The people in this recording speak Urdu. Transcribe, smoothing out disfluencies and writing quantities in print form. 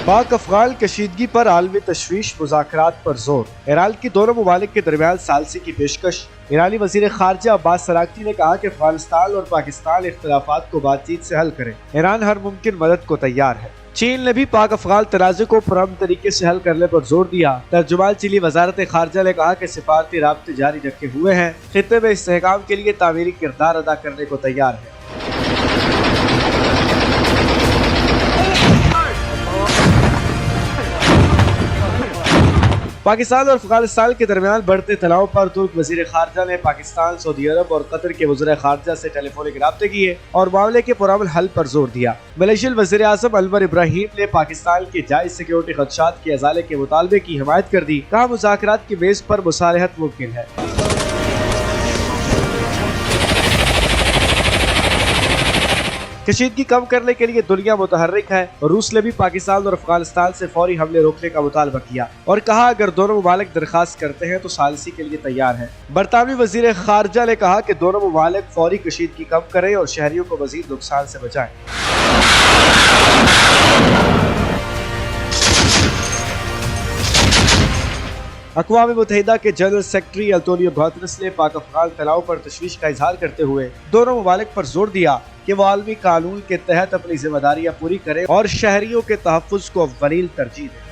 پاک افغان کشیدگی پر عالمی تشویش، مذاکرات پر زور۔ ایران کی دونوں ممالک کے درمیان ثالثی کی پیشکش۔ ایرانی وزیر خارجہ عباس اراغچی نے کہا کہ افغانستان اور پاکستان اختلافات کو بات چیت سے حل کریں۔ ایران ہر ممکن مدد کو تیار ہے۔ چین نے بھی پاک افغان تنازع کو پرامن طریقے سے حل کرنے پر زور دیا۔ ترجمان چینی وزارت خارجہ نے کہا کہ سفارتی رابطے جاری رکھے ہوئے ہیں، خطے میں استحکام کے لیے تعمیری کردار ادا کرنے کو تیار ہے۔ پاکستان اور افغانستان کے درمیان بڑھتے تناؤ پر ترک وزیر خارجہ نے پاکستان، سعودی عرب اور قطر کے وزراء خارجہ سے ٹیلی فونک رابطے کیے اور معاملے کے پرامن حل پر زور دیا۔ ملیشین وزیر اعظم انور ابراہیم نے پاکستان کے جائز سیکیورٹی خدشات کے ازالے کے مطالبے کی حمایت کر دی، کہا مذاکرات کی میز پر مصالحت ممکن ہے۔ کشیدگی کم کرنے کے لیے دنیا متحرک ہے۔ روس نے بھی پاکستان اور افغانستان سے فوری حملے روکنے کا مطالبہ کیا اور کہا اگر دونوں ممالک درخواست کرتے ہیں تو ثالثی کے لیے تیار ہے۔ برطانوی وزیر خارجہ نے کہا کہ دونوں ممالک فوری کشیدگی کم کریں اور شہریوں کو مزید نقصان سے بچائیں۔ اقوام متحدہ کے جنرل سیکرٹری انطونیو گوتریس نے پاک افغان تناؤ پر تشویش کا اظہار کرتے ہوئے دونوں ممالک پر زور دیا کہ وہ عالمی قانون کے تحت اپنی ذمہ داریاں پوری کریں اور شہریوں کے تحفظ کو اولین ترجیح دیں۔